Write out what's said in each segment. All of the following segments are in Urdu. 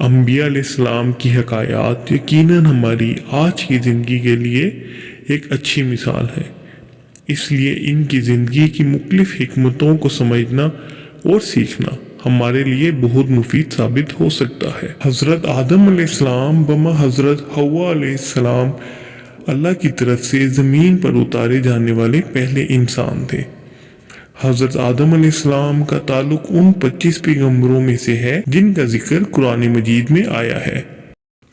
انبیاء علیہ السلام کی حکایات یقیناً ہماری آج کی زندگی کے لیے ایک اچھی مثال ہے، اس لیے ان کی زندگی کی مختلف حکمتوں کو سمجھنا اور سیکھنا ہمارے لیے بہت مفید ثابت ہو سکتا ہے۔ حضرت آدم علیہ السلام بما حضرت حوا علیہ السلام اللہ کی طرف سے زمین پر اتارے جانے والے پہلے انسان تھے۔ حضرت آدم علیہ السلام کا تعلق ان 25 پیغمبروں میں سے ہے جن کا ذکر قرآن مجید میں آیا ہے۔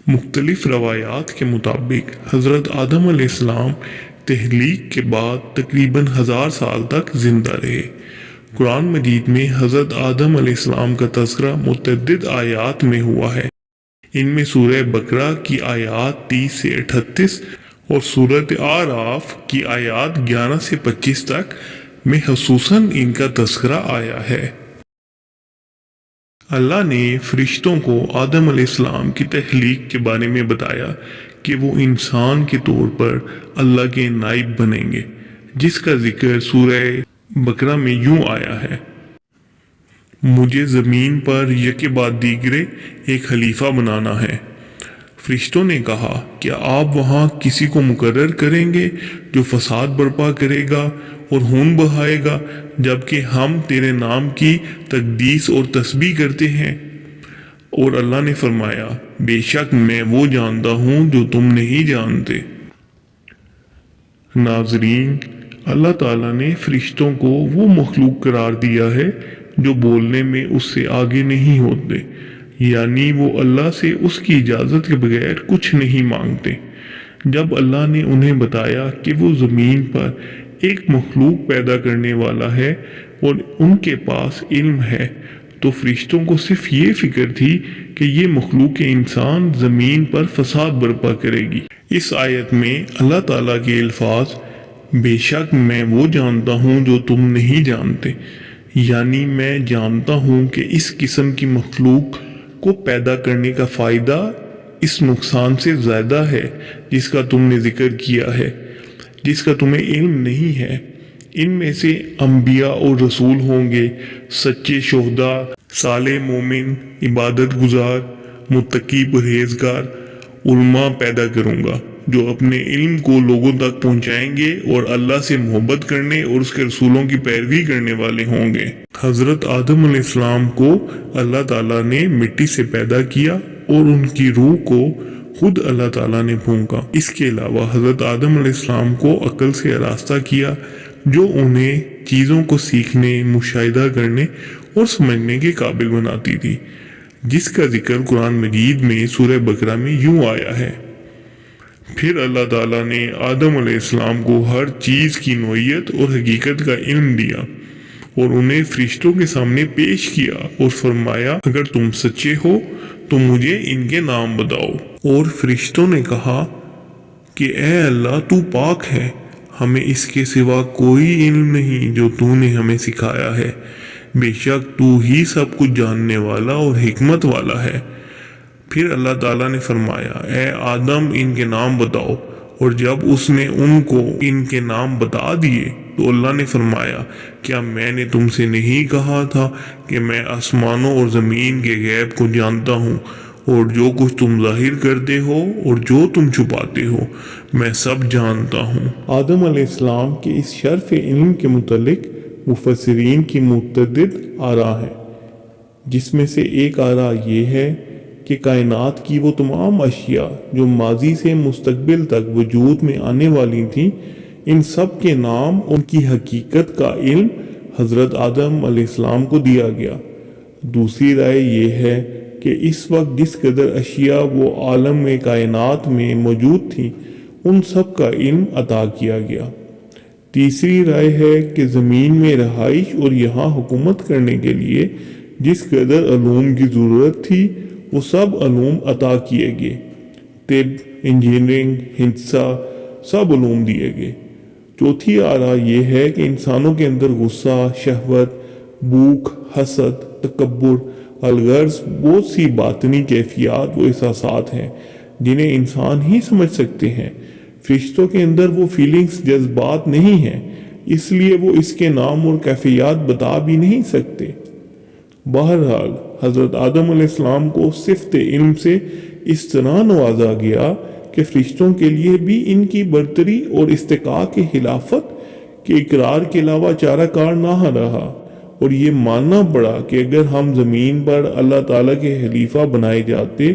مختلف روایات کے مطابق حضرت آدم علیہ السلام تخلیق کے بعد تقریباً 1000 سال تک زندہ رہے۔ قرآن مجید میں حضرت آدم علیہ السلام کا تذکرہ متعدد آیات میں ہوا ہے۔ ان میں سورہ بقرہ کی آیات 30 سے 38 اور سورۃ اعراف کی آیات 11 سے 25 تک میں خصوصاً ان کا تذکرہ آیا ہے۔ اللہ نے فرشتوں کو آدم علیہ السلام کی تخلیق کے بارے میں بتایا کہ وہ انسان کے طور پر اللہ کے نائب بنیں گے، جس کا ذکر سورہ بقرہ میں یوں آیا ہے: مجھے زمین پر یکے بعد دیگرے ایک خلیفہ بنانا ہے۔ فرشتوں نے کہا، کیا آپ وہاں کسی کو مقرر کریں گے جو فساد برپا کرے گا اور خون بہائے گا، جبکہ ہم تیرے نام کی تقدیس اور تسبیح کرتے ہیں؟ اور اللہ نے فرمایا، بے شک میں وہ جانتا ہوں جو تم نہیں جانتے۔ ناظرین، اللہ تعالیٰ نے فرشتوں کو وہ مخلوق قرار دیا ہے جو بولنے میں اس سے آگے نہیں ہوتے، یعنی وہ اللہ سے اس کی اجازت کے بغیر کچھ نہیں مانگتے۔ جب اللہ نے انہیں بتایا کہ وہ زمین پر ایک مخلوق پیدا کرنے والا ہے اور ان کے پاس علم ہے، تو فرشتوں کو صرف یہ فکر تھی کہ یہ مخلوق انسان زمین پر فساد برپا کرے گی۔ اس آیت میں اللہ تعالیٰ کے الفاظ بے شک میں وہ جانتا ہوں جو تم نہیں جانتے، یعنی میں جانتا ہوں کہ اس قسم کی مخلوق کو پیدا کرنے کا فائدہ اس نقصان سے زیادہ ہے جس کا تم نے ذکر کیا ہے، جس کا تمہیں علم نہیں ہے۔ ان میں سے انبیاء اور رسول ہوں گے، سچے شہداء، صالح مومن، عبادت گزار، متقی پرہیزگار علماء پیدا کروں گا جو اپنے علم کو لوگوں تک پہنچائیں گے اور اللہ سے محبت کرنے اور اس کے رسولوں کی پیروی کرنے والے ہوں گے۔ حضرت آدم علیہ السلام کو اللہ تعالیٰ نے مٹی سے پیدا کیا اور ان کی روح کو خود اللہ تعالیٰ نے پھونکا۔ اس کے علاوہ حضرت آدم علیہ السلام کو عقل سے آراستہ کیا جو انہیں چیزوں کو سیکھنے، مشاہدہ کرنے اور سمجھنے کے قابل بناتی تھی، جس کا ذکر قرآن مجید میں سورہ بقرہ میں یوں آیا ہے: پھر اللہ تعالیٰ نے آدم علیہ السلام کو ہر چیز کی نوعیت اور حقیقت کا علم دیا اور انہیں فرشتوں کے سامنے پیش کیا اور فرمایا، اگر تم سچے ہو تو مجھے ان کے نام بتاؤ۔ اور فرشتوں نے کہا کہ اے اللہ، تو پاک ہے، ہمیں اس کے سوا کوئی علم نہیں جو تو نے ہمیں سکھایا ہے، بے شک تو ہی سب کچھ جاننے والا اور حکمت والا ہے۔ پھر اللہ تعالیٰ نے فرمایا، اے آدم، ان کے نام بتاؤ۔ اور جب اس نے ان کو ان کے نام بتا دیے تو اللہ نے فرمایا، کیا میں نے تم سے نہیں کہا تھا کہ میں آسمانوں اور زمین کے غیب کو جانتا ہوں، اور جو کچھ تم ظاہر کرتے ہو اور جو تم چھپاتے ہو میں سب جانتا ہوں۔ آدم علیہ السلام کے اس شرف علم کے متعلق مفسرین کی متعدد آراء ہیں، جس میں سے ایک آراء یہ ہے کہ کائنات کی وہ تمام اشیاء جو ماضی سے مستقبل تک وجود میں آنے والی تھیں، ان سب کے نام، ان کی حقیقت کا علم حضرت آدم علیہ السلام کو دیا گیا۔ دوسری رائے یہ ہے کہ اس وقت جس قدر اشیاء وہ عالم کائنات میں موجود تھیں، ان سب کا علم عطا کیا گیا۔ تیسری رائے ہے کہ زمین میں رہائش اور یہاں حکومت کرنے کے لیے جس قدر علوم کی ضرورت تھی وہ سب علوم عطا کیے گئے، طب، انجینئرنگ، ہندسہ، سب علوم دیے گئے۔ چوتھی آراء یہ ہے کہ انسانوں کے اندر غصہ، شہوت، بھوک، حسد، تکبر، الغرض بہت سی باطنی کیفیات و احساسات ہیں جنہیں انسان ہی سمجھ سکتے ہیں۔ فرشتوں کے اندر وہ فیلنگز، جذبات نہیں ہیں، اس لیے وہ اس کے نام اور کیفیات بتا بھی نہیں سکتے۔ بہرحال حضرت آدم علیہ السلام کو صفت علم سے اس طرح نوازا گیا کہ فرشتوں کے لیے بھی ان کی برتری اور استحقاق کی خلافت کے اقرار کے علاوہ چارہ کار نہ رہا، اور یہ ماننا پڑا کہ اگر ہم زمین پر اللہ تعالیٰ کے خلیفہ بنائے جاتے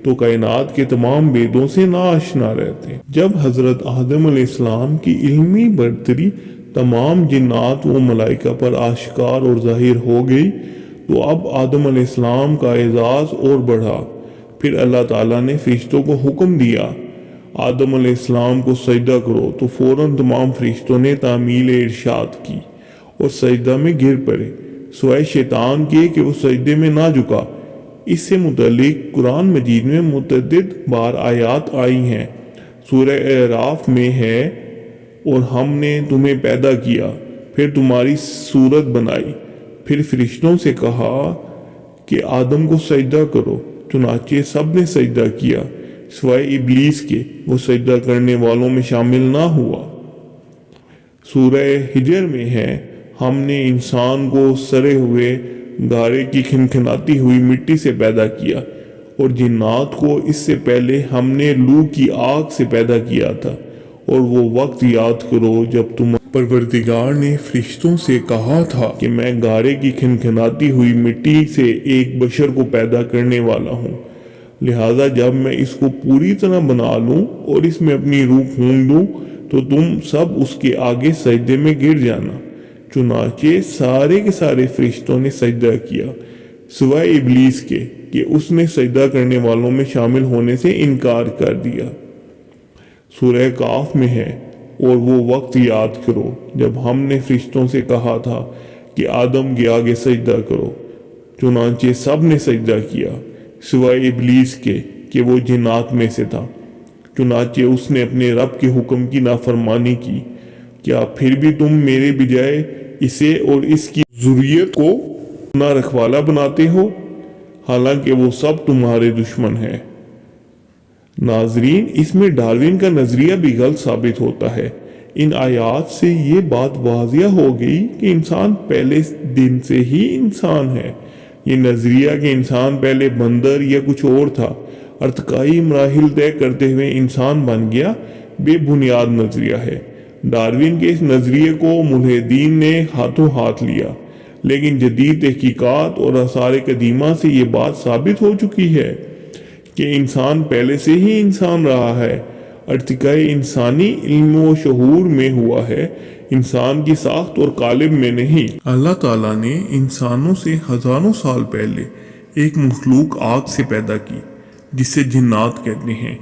تو کائنات کے تمام بیدوں سے ناآشنا رہتے۔ جب حضرت آدم علیہ السلام کی علمی برتری تمام جنات و ملائکہ پر آشکار اور ظاہر ہو گئی تو اب آدم علیہ السلام کا اعزاز اور بڑھا۔ پھر اللہ تعالیٰ نے فرشتوں کو حکم دیا آدم علیہ السلام کو سجدہ کرو، تو فوراً تمام فرشتوں نے تعمیل ارشاد کی اور سجدہ میں گر پڑے، سوائے شیطان کے کہ وہ سجدے میں نہ جھکا۔ اس سے متعلق قرآن مجید میں متعدد بار آیات آئی ہیں۔ سورہ اعراف میں ہے، اور ہم نے تمہیں پیدا کیا، پھر تمہاری صورت بنائی، پھر فرشتوں سے کہا کہ آدم کو سجدہ کرو، چنانچہ سب نے سجدہ کیا سوائے ابلیس کے، وہ سجدہ کرنے والوں میں شامل نہ ہوا۔ سورہ ہجر میں ہے، ہم نے انسان کو سڑے ہوئے گارے کی کھنکھناتی ہوئی مٹی سے پیدا کیا، اور جنات کو اس سے پہلے ہم نے لو کی آگ سے پیدا کیا تھا، اور وہ وقت یاد کرو جب تم پروردگار نے فرشتوں سے کہا تھا کہ میں گارے کی کھنکھناتی ہوئی مٹی سے ایک بشر کو پیدا کرنے والا ہوں، لہذا جب میں اس کو پوری طرح بنا لوں اور اس میں اپنی روح پھونک دوں تو تم سب اس کے آگے سجدے میں گر جانا۔ چنانچہ سارے کے سارے فرشتوں نے سجدہ کیا سوائے ابلیس کے کہ اس نے سجدہ کرنے والوں میں شامل ہونے سے انکار کر دیا۔ سورہ کاف میں ہے، اور وہ وقت یاد کرو جب ہم نے فرشتوں سے کہا تھا کہ آدم کے آگے سجدہ کرو، چنانچہ سب نے سجدہ کیا سوائے ابلیس کے کہ وہ جنات میں سے تھا، چنانچہ اس نے اپنے رب کے حکم کی نافرمانی کی۔ کیا پھر بھی تم میرے بجائے اسے اور اس کی ذریت کو اپنا رکھوالا بناتے ہو، حالانکہ وہ سب تمہارے دشمن ہیں۔ ناظرین، اس میں ڈارون کا نظریہ بھی غلط ثابت ہوتا ہے۔ ان آیات سے یہ بات واضح ہو گئی کہ انسان پہلے دن سے ہی انسان ہے۔ یہ نظریہ کہ انسان پہلے بندر یا کچھ اور تھا، ارتقائی مراحل طے کرتے ہوئے انسان بن گیا، بے بنیاد نظریہ ہے۔ ڈارون کے اس نظریے کو ملحدین نے ہاتھوں ہاتھ لیا، لیکن جدید تحقیقات اور آثار قدیمہ سے یہ بات ثابت ہو چکی ہے کہ انسان پہلے سے ہی انسان رہا ہے۔ ارتقاء انسانی علم و شعور میں ہوا ہے، انسان کی ساخت اور قالب میں نہیں۔ اللہ تعالیٰ نے انسانوں سے ہزاروں سال پہلے ایک مخلوق آگ سے پیدا کی جسے جنات کہتے ہیں۔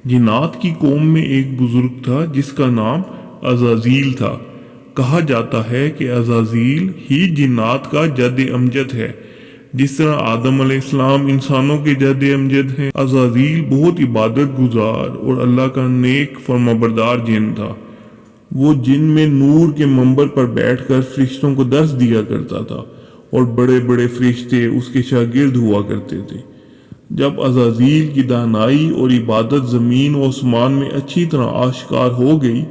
جنات کی قوم میں ایک بزرگ تھا جس کا نام عزازیل تھا۔ کہا جاتا ہے کہ عزازیل ہی جنات کا جد امجد ہے، جس طرح آدم علیہ السلام انسانوں کے جد امجد ہیں۔ عزازیل بہت عبادت گزار اور اللہ کا نیک فرمانبردار جن تھا۔ وہ جن میں نور کے منبر پر بیٹھ کر فرشتوں کو درس دیا کرتا تھا، اور بڑے بڑے فرشتے اس کے شاگرد ہوا کرتے تھے۔ جب عزازیل کی دانائی اور عبادت زمین و آسمان میں اچھی طرح آشکار ہو گئی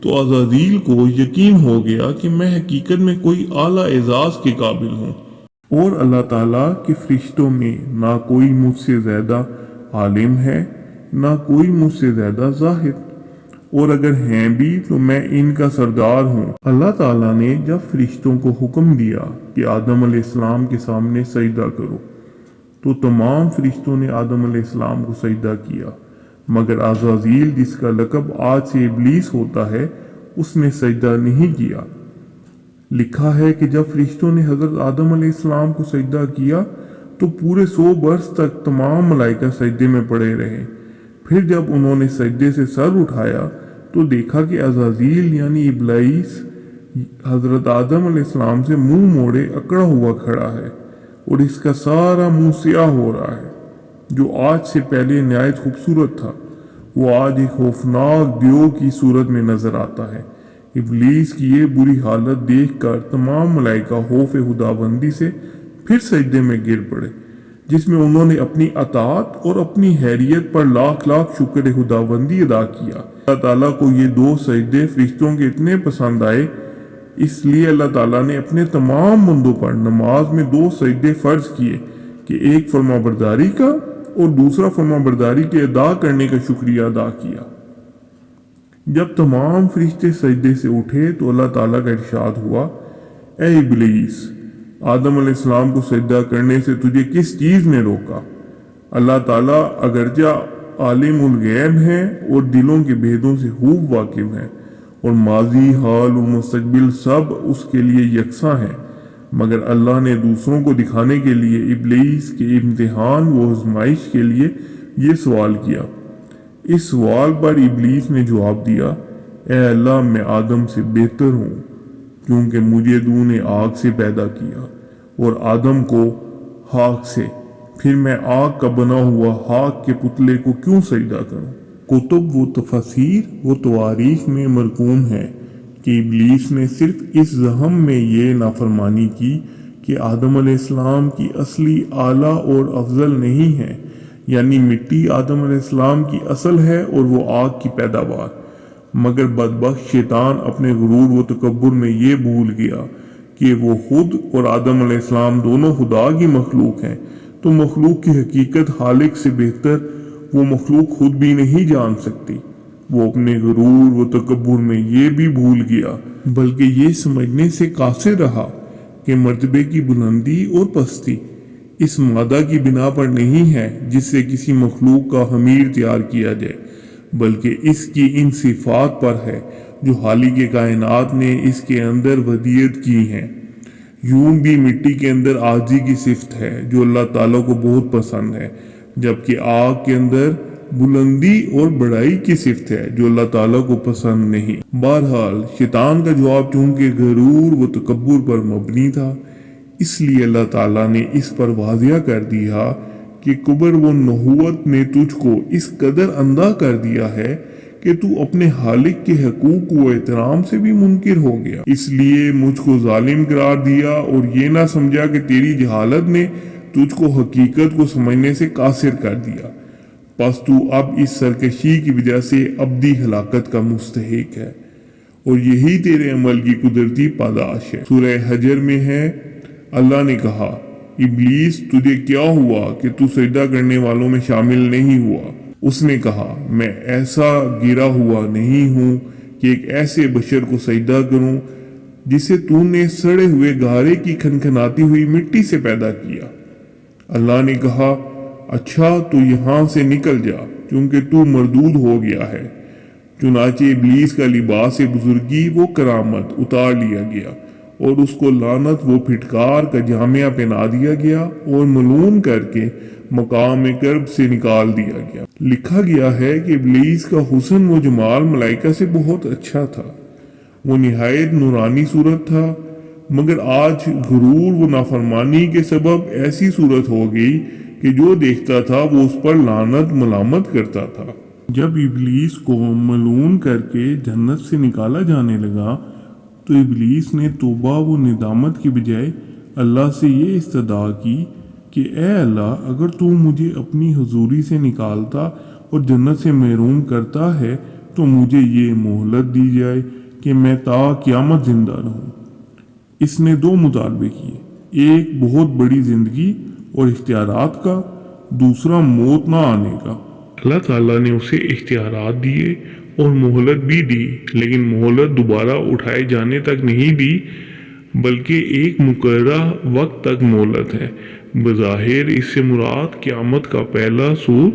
تو عزازیل کو یقین ہو گیا کہ میں حقیقت میں کوئی اعلیٰ اعزاز کے قابل ہوں، اور اللہ تعالیٰ کے فرشتوں میں نہ کوئی مجھ سے زیادہ عالم ہے، نہ کوئی مجھ سے زیادہ زاہد، اور اگر ہیں بھی تو میں ان کا سردار ہوں۔ اللہ تعالیٰ نے جب فرشتوں کو حکم دیا کہ آدم علیہ السلام کے سامنے سجدہ کرو تو تمام فرشتوں نے آدم علیہ السلام کو سجدہ کیا، مگر عزازیل جس کا لقب آج سے ابلیس ہوتا ہے اس نے سجدہ نہیں کیا۔ لکھا ہے کہ جب فرشتوں نے حضرت آدم علیہ السلام کو سجدہ کیا تو پورے 100 برس تک تمام ملائکہ سجدے میں پڑے رہے۔ پھر جب انہوں نے سجدے سے سر اٹھایا تو دیکھا کہ عزازیل یعنی ابلیس حضرت آدم علیہ السلام سے منہ موڑے اکڑا ہوا کھڑا ہے، اور اس کا سارا منہ سیاہ ہو رہا ہے، جو آج سے پہلے نہایت خوبصورت تھا۔ وہ آج ایک خوفناک دیو کی صورت میں نظر آتا ہے۔ ابلیس کی یہ بری حالت دیکھ کر تمام ملائکہ خوف خداوندی سے پھر سجدے میں گر پڑے، جس میں انہوں نے اپنی اطاعت اور اپنی حیریت پر لاکھ لاکھ شکر خداوندی ادا کیا۔ اللہ تعالیٰ کو یہ 2 سجدے فرشتوں کے اتنے پسند آئے، اس لیے اللہ تعالیٰ نے اپنے تمام بندوں پر نماز میں 2 سجدے فرض کیے کہ ایک فرما برداری کا اور دوسرا فرما برداری کے ادا کرنے کا شکریہ ادا کیا۔ جب تمام فرشتے سجدے سے اٹھے تو اللہ تعالیٰ کا ارشاد ہوا، اے ابلیس، آدم علیہ السلام کو سجدہ کرنے سے تجھے کس چیز نے روکا؟ اللہ تعالیٰ اگرچہ عالم الغیب ہیں اور دلوں کے بھیدوں سے خوب واقف ہیں اور ماضی، حال اور مستقبل سب اس کے لیے یکساں ہیں، مگر اللہ نے دوسروں کو دکھانے کے لیے ابلیس کے امتحان و آزمائش کے لیے یہ سوال کیا۔ اس سوال پر ابلیس نے جواب دیا، اے اللہ، میں آدم سے بہتر ہوں، کیونکہ مجھے تو نے آگ سے پیدا کیا اور آدم کو خاک سے، پھر میں آگ کا بنا ہوا خاک کے پتلے کو کیوں سجدہ کروں؟ کتب و تفاسیر و تواریخ میں مرقوم ہے کہ ابلیس نے صرف اس زہم میں یہ نافرمانی کی کہ آدم علیہ السلام کی اصلی اعلیٰ اور افضل نہیں ہے، یعنی مٹی آدم علیہ السلام کی اصل ہے اور وہ آگ کی پیداوار، مگر بدبخت شیطان اپنے غرور و تکبر میں یہ بھول گیا کہ وہ خود اور آدم علیہ السلام دونوں خدا کی مخلوق ہیں، تو مخلوق کی حقیقت خالق سے بہتر وہ مخلوق خود بھی نہیں جان سکتی۔ وہ اپنے غرور و تکبر میں یہ بھی بھول گیا، بلکہ یہ سمجھنے سے قاصر رہا کہ مرتبے کی بلندی اور پستی اس مادہ کی بنا پر نہیں ہے جس سے کسی مخلوق کا حمیر تیار کیا جائے، بلکہ اس کی ان صفات پر ہے جو خالق کائنات نے اس کے اندر ودیعت کی ہیں۔ یوں بھی مٹی کے اندر عاجزی کی صفت ہے جو اللہ تعالیٰ کو بہت پسند ہے، جبکہ آگ کے اندر بلندی اور بڑائی کی صفت ہے جو اللہ تعالیٰ کو پسند نہیں۔ بہرحال شیطان کا جواب چونکہ غرور و تکبر پر مبنی تھا، اس لیے اللہ تعالیٰ نے اس پر واضح کر دیا کہ کبر و نحوت نے تجھ کو اس قدر اندھا کر دیا ہے کہ تو اپنے خالق کے حقوق و احترام سے بھی منکر ہو گیا، اس لیے مجھ کو ظالم قرار دیا اور یہ نہ سمجھا کہ تیری جہالت نے تجھ کو حقیقت کو سمجھنے سے قاصر کر دیا، پس تو اب اس سرکشی کی وجہ سے ابدی ہلاکت کا مستحق ہے، اور یہی تیرے عمل کی قدرتی پاداش ہے۔ سورہ حجر میں ہے، اللہ نے کہا، ابلیس تجھے کیا ہوا کہ تو سجدہ کرنے والوں میں شامل نہیں ہوا؟ اس نے کہا، میں ایسا گرا ہوا نہیں ہوں کہ ایک ایسے بشر کو سجدہ کروں جسے تو نے سڑے ہوئے گارے کی کھنکھناتی ہوئی مٹی سے پیدا کیا۔ اللہ نے کہا، اچھا تو یہاں سے نکل جا کیونکہ تو مردود ہو گیا ہے۔ چنانچہ ابلیس کا لباس بزرگی و کرامت اتار لیا گیا اور اس کو لعنت و پھٹکار کا جامعہ پہنا دیا گیا اور ملعون کر کے مقام کرب سے نکال دیا گیا۔ لکھا گیا ہے کہ ابلیس کا حسن و جمال ملائکہ سے بہت اچھا تھا، وہ نہایت نورانی صورت تھا، مگر آج غرور و نافرمانی کے سبب ایسی صورت ہو گئی کہ جو دیکھتا تھا وہ اس پر لعنت ملامت کرتا تھا۔ جب ابلیس کو ملعون کر کے جنت سے نکالا جانے لگا تو ابلیس نے توبہ و ندامت کی بجائے اللہ سے یہ استدعا کی کہ اے اللہ، اگر تو مجھے اپنی حضوری سے نکالتا اور جنت سے محروم کرتا ہے تو مجھے یہ مہلت دی جائے کہ میں تا قیامت زندہ رہوں۔ اس نے دو مطالبے کیے، ایک بہت بڑی زندگی اور اختیارات کا، دوسرا موت نہ آنے کا۔ اللہ تعالیٰ نے اسے اختیارات دیے اور مہلت بھی دی، لیکن مہلت دوبارہ اٹھائے جانے تک نہیں دی بلکہ ایک مقررہ وقت تک مہلت ہے۔ بظاہر اس سے مراد قیامت کا پہلا سور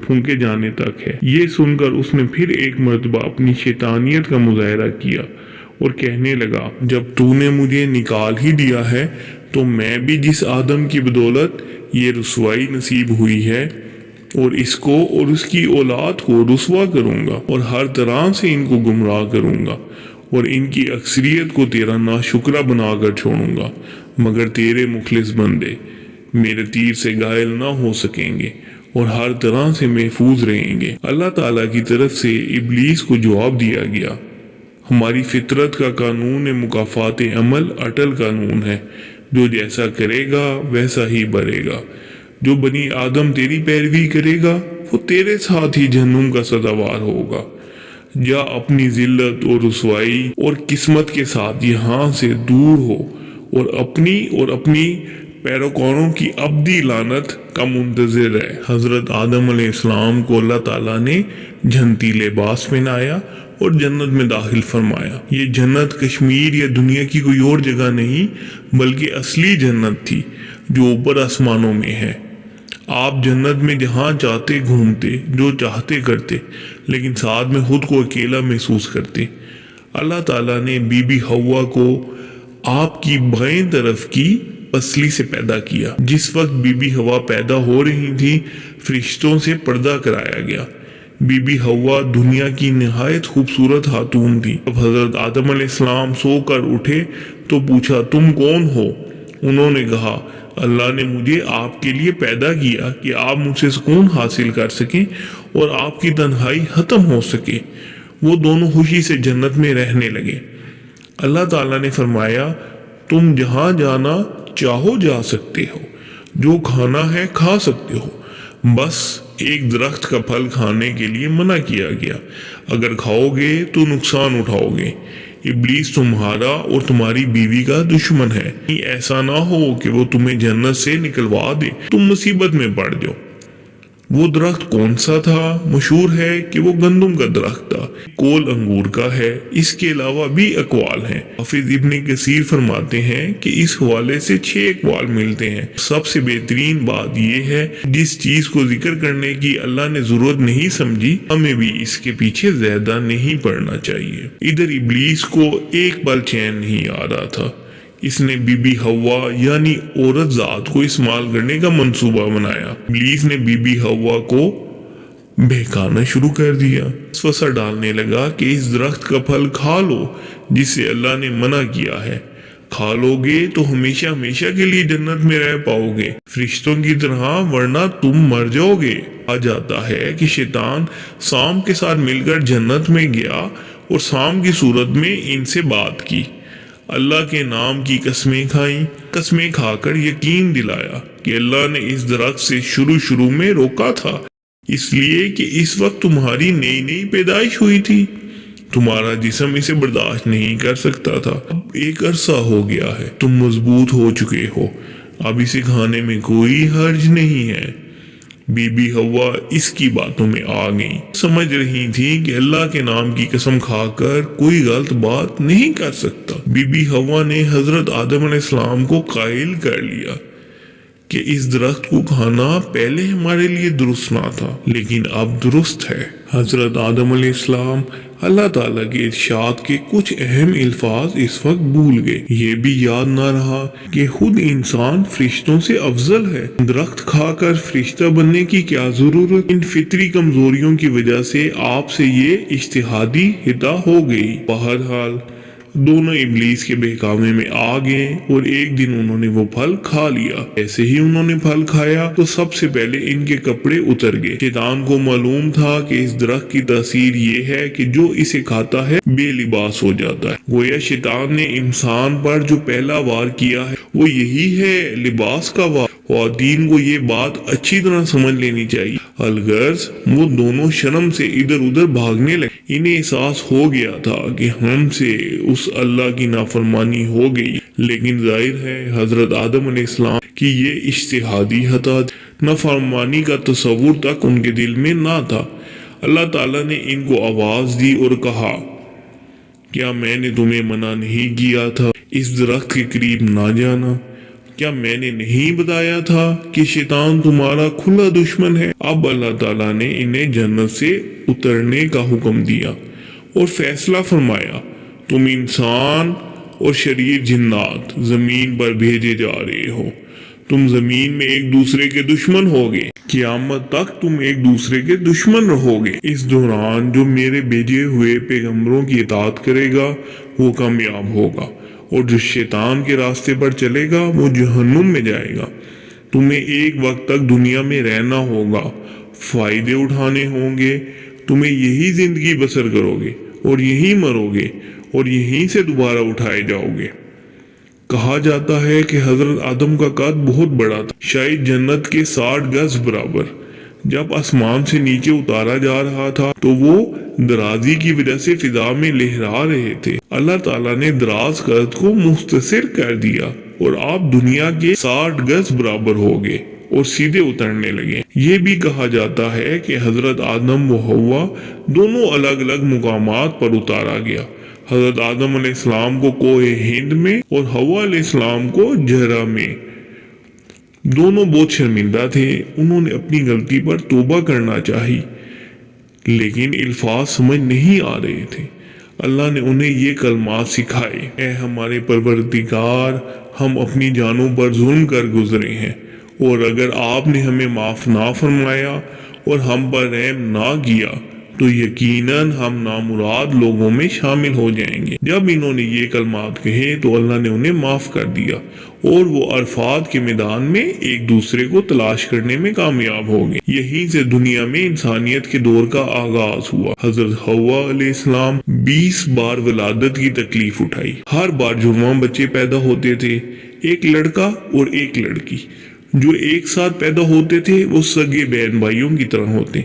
پھونکے جانے تک ہے۔ یہ سن کر اس نے پھر ایک مرتبہ اپنی شیطانیت کا مظاہرہ کیا اور کہنے لگا، جب تو نے مجھے نکال ہی دیا ہے تو میں بھی جس آدم کی بدولت یہ رسوائی نصیب ہوئی ہے اور اس کو اور اس کی اولاد کو رسوا کروں گا اور ہر طرح سے ان کو گمراہ کروں گا اور ان کی اکثریت کو تیرا ناشکرہ بنا کر چھوڑوں گا، مگر تیرے مخلص بندے میرے تیر سے گھائل نہ ہو سکیں گے اور ہر طرح سے محفوظ رہیں گے۔ اللہ تعالیٰ کی طرف سے ابلیس کو جواب دیا گیا، ہماری فطرت کا قانون مکافات عمل اٹل قانون ہے، جو جیسا کرے گا ویسا ہی بھرے گا۔ جو بنی آدم تیری پیروی کرے گا وہ تیرے ساتھ ہی جہنم کا سزاوار ہوگا۔ جا اپنی ذلت اور رسوائی اور قسمت کے ساتھ یہاں سے دور ہو اور اپنی پیروکاروں کی ابدی لعنت کا منتظر ہے۔ حضرت آدم علیہ السلام کو اللہ تعالیٰ نے جنتی لباس پہنایا اور جنت میں داخل فرمایا۔ یہ جنت کشمیر یا دنیا کی کوئی اور جگہ نہیں بلکہ اصلی جنت تھی جو اوپر آسمانوں میں ہے۔ آپ جنت میں جہاں چاہتے گھومتے، جو چاہتے کرتے، لیکن ساتھ میں خود کو اکیلا محسوس کرتے۔ اللہ تعالیٰ نے بی بی حوا کو آپ کی بائیں طرف کی پسلی سے پیدا کیا۔ جس وقت بی بی حوا پیدا ہو رہی تھی، فرشتوں سے پردہ کرایا گیا۔ بی بی حوا دنیا کی نہایت خوبصورت خاتون تھی۔ جب حضرت آدم علیہ السلام سو کر اٹھے تو پوچھا، تم کون ہو؟ انہوں نے کہا، اللہ نے مجھے آپ کے لیے پیدا کیا کہ آپ مجھ سے سکون حاصل کر سکیں اور آپ کی تنہائی ختم ہو سکے۔ وہ دونوں خوشی سے جنت میں رہنے لگے۔ اللہ تعالیٰ نے فرمایا، تم جہاں جانا چاہو جا سکتے ہو، جو کھانا ہے کھا سکتے ہو، بس ایک درخت کا پھل کھانے کے لیے منع کیا گیا۔ اگر کھاؤ گے تو نقصان اٹھاؤ گے۔ ابلیس تمہارا اور تمہاری بیوی کا دشمن ہے۔ ایسا نہ ہو کہ وہ تمہیں جنت سے نکلوا دے، تم مصیبت میں پڑ جاؤ۔ وہ درخت کون سا تھا؟ مشہور ہے کہ وہ گندم کا درخت تھا، کول انگور کا ہے۔ اس کے علاوہ بھی اقوال ہیں۔ حافظ ابن کثیر فرماتے ہیں کہ اس حوالے سے 6 اقوال ملتے ہیں۔ سب سے بہترین بات یہ ہے، جس چیز کو ذکر کرنے کی اللہ نے ضرورت نہیں سمجھی، ہمیں بھی اس کے پیچھے زیادہ نہیں پڑنا چاہیے۔ ادھر ابلیس کو ایک پل چین نہیں آ رہا تھا۔ اس نے بی بی حوا یعنی عورت ذات کو استعمال کرنے کا منصوبہ بنایا۔ ابلیس نے بی بی حوا کو بہکانا شروع کر دیا، وسوسہ ڈالنے لگا کہ اس درخت کا پھل کھا لو جسے اللہ نے منع کیا ہے۔ کھا لو گے تو ہمیشہ ہمیشہ کے لیے جنت میں رہ پاؤ گے فرشتوں کی طرح، ورنہ تم مر جاؤ گے۔ کہا جاتا ہے کہ شیطان سام کے ساتھ مل کر جنت میں گیا اور سام کی صورت میں ان سے بات کی، اللہ کے نام کی قسمیں کھائیں، قسمیں کھا کر یقین دلایا کہ اللہ نے اس درخت سے شروع میں روکا تھا، اس لیے کہ اس وقت تمہاری نئی نئی پیدائش ہوئی تھی، تمہارا جسم اسے برداشت نہیں کر سکتا تھا۔ اب ایک عرصہ ہو گیا ہے، تم مضبوط ہو چکے ہو، اب اسے کھانے میں کوئی حرج نہیں ہے۔ بی بی حوا اس کی باتوں میں آ گئی، سمجھ رہی تھی کہ اللہ کے نام کی قسم کھا کر کوئی غلط بات نہیں کر سکتا۔ بی بی حوا نے حضرت آدم علیہ السلام کو قائل کر لیا کہ اس درخت کو کھانا پہلے ہمارے لیے درست نہ تھا لیکن اب درست ہے۔ حضرت آدم علیہ السلام اللہ تعالیٰ کے ارشاد کے کچھ اہم الفاظ اس وقت بھول گئے۔ یہ بھی یاد نہ رہا کہ خود انسان فرشتوں سے افضل ہے۔ درخت کھا کر فرشتہ بننے کی کیا ضرورت؟ ان فطری کمزوریوں کی وجہ سے آپ سے یہ اجتہادی خطا ہو گئی۔ بہرحال دونوں ابلیس کے بہکاوے میں آ گئے اور ایک دن انہوں نے وہ پھل کھا لیا۔ ایسے ہی انہوں نے پھل کھایا تو سب سے پہلے ان کے کپڑے اتر گئے۔ شیطان کو معلوم تھا کہ اس درخت کی تاثیر یہ ہے کہ جو اسے کھاتا ہے بے لباس ہو جاتا ہے۔ گویا شیطان نے انسان پر جو پہلا وار کیا ہے وہ یہی ہے، لباس کا وار۔ خواتین کو یہ بات اچھی طرح سمجھ لینی چاہیے۔ الغرض وہ دونوں شرم سے ادھر ادھر بھاگنے لگے۔ انہیں احساس ہو گیا تھا کہ ہم سے اس اللہ کی نافرمانی ہو گئی، لیکن ظاہر ہے حضرت آدم علیہ السلام کی یہ اجتہادی خطا تھی۔ نافرمانی کا تصور تک ان کے دل میں نہ تھا۔ اللہ تعالیٰ نے ان کو آواز دی اور کہا، کیا میں نے تمہیں منع نہیں کیا تھا اس درخت کے قریب نہ جانا؟ کیا میں نے نہیں بتایا تھا کہ شیطان تمہارا کھلا دشمن ہے؟ اب اللہ تعالیٰ نے انہیں جنت سے اترنے کا حکم دیا اور فیصلہ فرمایا، تم انسان اور شریر جنات زمین پر بھیجے جا رہے ہو، تم زمین میں ایک دوسرے کے دشمن ہوگے، قیامت تک تم ایک دوسرے کے دشمن رہو گے۔ اس دوران جو میرے بھیجے ہوئے پیغمبروں کی اطاعت کرے گا وہ کامیاب ہوگا، اور جو شیطان کے راستے پر چلے گا وہ جہنم میں جائے گا۔ تمہیں ایک وقت تک دنیا میں رہنا ہوگا، فائدے اٹھانے ہوں گے، تمہیں یہی زندگی بسر کرو گے اور یہی مرو گے اور یہیں سے دوبارہ اٹھائے جاؤ گے۔ کہا جاتا ہے کہ حضرت آدم کا قد بہت بڑا تھا، شاید جنت کے 60 گز برابر۔ جب آسمان سے نیچے اتارا جا رہا تھا تو وہ درازی کی وجہ سے فضا میں لہرا رہے تھے۔ اللہ تعالیٰ نے دراز قد کو مختصر کر دیا اور آپ دنیا کے 60 گز برابر ہو گئے اور سیدھے اترنے لگے۔ یہ بھی کہا جاتا ہے کہ حضرت آدم و حوا دونوں الگ الگ مقامات پر اتارا گیا۔ حضرت آدم علیہ السلام کو کوہ ہند میں اور حوا علیہ السلام کو جہرہ میں۔ دونوں بہت شرمندہ تھے، انہوں نے اپنی غلطی پر توبہ کرنا چاہی، لیکن الفاظ سمجھ نہیں آ رہے تھے۔ اللہ نے انہیں یہ کلمات سکھائے: اے ہمارے پروردگار، ہم اپنی جانوں پر ظلم کر گزرے ہیں، اور اگر آپ نے ہمیں معاف نہ فرمایا اور ہم پر رحم نہ کیا تو یقیناً ہم نامراد لوگوں میں شامل ہو جائیں گے۔ جب انہوں نے یہ کلمات کہے تو اللہ نے انہیں معاف کر دیا اور وہ عرفات کے میدان میں ایک دوسرے کو تلاش کرنے میں کامیاب ہو گئے۔ یہیں سے دنیا میں انسانیت کے دور کا آغاز ہوا۔ حضرت حوا علیہ السلام 20 بار ولادت کی تکلیف اٹھائی۔ ہر بار جڑواں بچے پیدا ہوتے تھے، ایک لڑکا اور ایک لڑکی۔ جو ایک ساتھ پیدا ہوتے تھے وہ سگے بہن بھائیوں کی طرح ہوتے،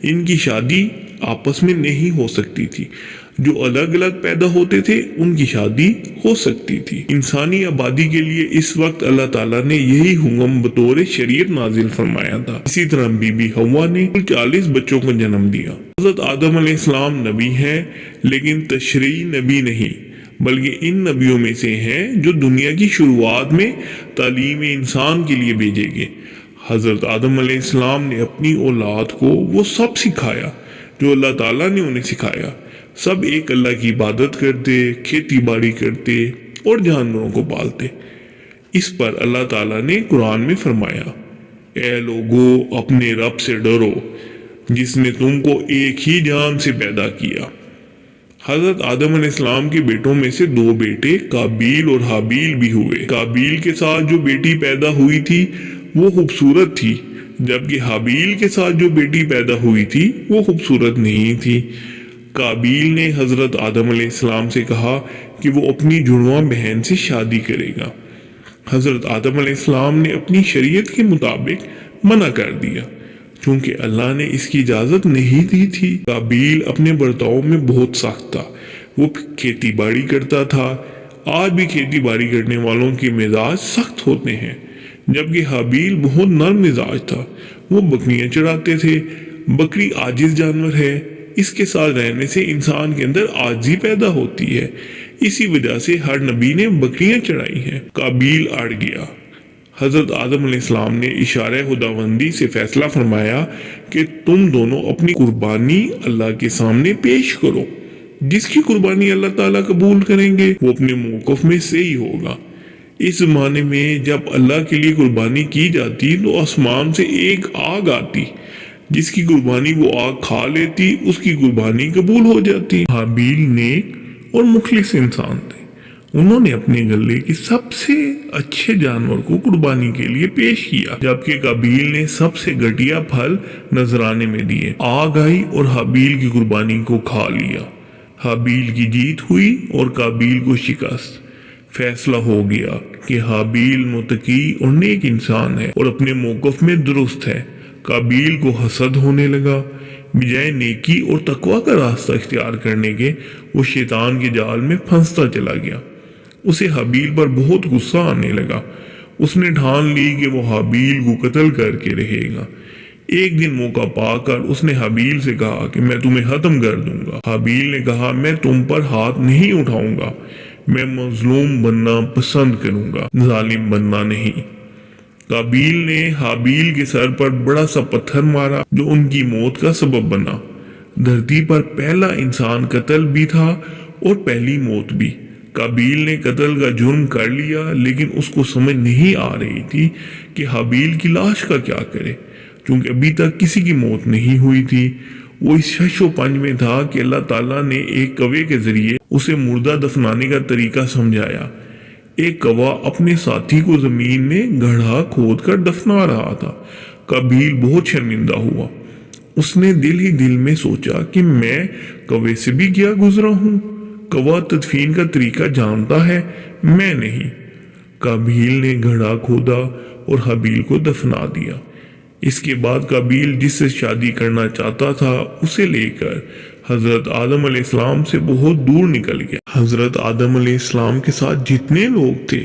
ان کی شادی آپس میں نہیں ہو سکتی تھی۔ جو الگ الگ پیدا ہوتے تھے ان کی شادی ہو سکتی تھی۔ انسانی آبادی کے لیے اس وقت اللہ تعالیٰ نے یہی حکم بطور شریعت نازل فرمایا تھا۔ اسی طرح بی بی حوا نے 40 بچوں کو جنم دیا۔ حضرت آدم علیہ السلام نبی ہیں لیکن تشریعی نبی نہیں، بلکہ ان نبیوں میں سے ہیں جو دنیا کی شروعات میں تعلیم انسان کے لیے بھیجے گئے۔ حضرت آدم علیہ السلام نے اپنی اولاد کو وہ سب سکھایا جو اللہ تعالیٰ نے انہیں سکھایا۔ سب ایک اللہ کی عبادت کرتے، کھیتی باڑی کرتے اور جانوروں کو پالتے۔ اس پر اللہ تعالیٰ نے قرآن میں فرمایا: اے لوگو، اپنے رب سے ڈرو جس نے تم کو ایک ہی جان سے پیدا کیا۔ حضرت آدم علیہ السلام کے بیٹوں میں سے 2 بیٹے قابیل اور حابیل بھی ہوئے۔ قابیل کے ساتھ جو بیٹی پیدا ہوئی تھی وہ خوبصورت تھی، جبکہ حابیل کے ساتھ جو بیٹی پیدا ہوئی تھی وہ خوبصورت نہیں تھی۔ قابیل نے حضرت آدم علیہ السلام سے کہا کہ وہ اپنی جڑواں بہن سے شادی کرے گا۔ حضرت آدم علیہ السلام نے اپنی شریعت کے مطابق منع کر دیا، چونکہ اللہ نے اس کی اجازت نہیں دی تھی۔ قابیل اپنے برتاؤ میں بہت سخت تھا، وہ کھیتی باڑی کرتا تھا۔ آج بھی کھیتی باڑی کرنے والوں کے مزاج سخت ہوتے ہیں، جبکہ حابیل بہت نرم مزاج تھا، وہ بکریاں چراتے تھے۔ بکری عاجز جانور ہے، اس کے ساتھ رہنے سے انسان کے اندر عاجزی پیدا ہوتی ہے، اسی وجہ سے ہر نبی نے بکریاں چڑھائی ہیں۔ قابیل اڑ گیا۔ حضرت آدم علیہ السلام نے اشارہ خداوندی سے فیصلہ فرمایا کہ تم دونوں اپنی قربانی اللہ کے سامنے پیش کرو۔ جس کی قربانی اللہ تعالیٰ قبول کریں گے وہ اپنے موقف میں سے ہی ہوگا۔ اس زمانے میں جب اللہ کے لیے قربانی کی جاتی تو آسمان سے ایک آگ آتی، جس کی قربانی وہ آگ کھا لیتی اس کی قربانی قبول ہو جاتی۔ حابیل نیک اور مخلص انسان تھے، انہوں نے اپنے گلے کے سب سے اچھے جانور کو قربانی کے لیے پیش کیا، جبکہ قابیل نے سب سے گھٹیا پھل نذرانے میں دیے۔ آگ آئی اور حابیل کی قربانی کو کھا لیا۔ حابیل کی جیت ہوئی اور قابیل کو شکست۔ فیصلہ ہو گیا کہ حابیل متقی اور نیک انسان ہے اور اپنے موقف میں درست ہے۔ قابیل کو حسد ہونے لگا، بجائے نیکی اور تقوی کا راستہ اختیار کرنے کے وہ شیطان کے جال میں پھنستا چلا گیا۔ اسے حابیل پر بہت غصہ آنے لگا، اس نے ٹھان لی کہ وہ حابیل کو قتل کر کے رہے گا۔ ایک دن موقع پا کر اس نے حابیل سے کہا کہ میں تمہیں ختم کر دوں گا۔ حابیل نے کہا میں تم پر ہاتھ نہیں اٹھاؤں گا، میں مظلوم بننا پسند کروں گا، ظالم بننا نہیں۔ قابیل نے حابیل کے سر پر بڑا سا پتھر مارا جو ان کی موت کا سبب بنا۔ دھرتی پر پہلا انسان قتل بھی تھا اور پہلی موت بھی۔ قابیل نے قتل کا جرم کر لیا، لیکن اس کو سمجھ نہیں آ رہی تھی کہ حابیل کی لاش کا کیا کرے، چونکہ ابھی تک کسی کی موت نہیں ہوئی تھی۔ وہ اس شش و پنج میں تھا کہ اللہ تعالیٰ نے ایک کوے کے ذریعے اسے مردہ دفنانے کا طریقہ سمجھایا۔ ایک کوا اپنے ساتھی کو زمین میں گڑھا کھود کر دفنا رہا تھا۔ قابیل بہت شرمندہ ہوا، اس نے دل ہی دل میں سوچا کہ میں کوے سے بھی کیا گزرا ہوں، کوا تدفین کا طریقہ جانتا ہے، میں نہیں۔ قابیل نے گڑھا کھودا اور حابیل کو دفنا دیا۔ اس کے بعد قابیل جس سے شادی کرنا چاہتا تھا اسے لے کر حضرت آدم علیہ السلام سے بہت دور نکل گیا۔ حضرت آدم علیہ السلام کے ساتھ جتنے لوگ تھے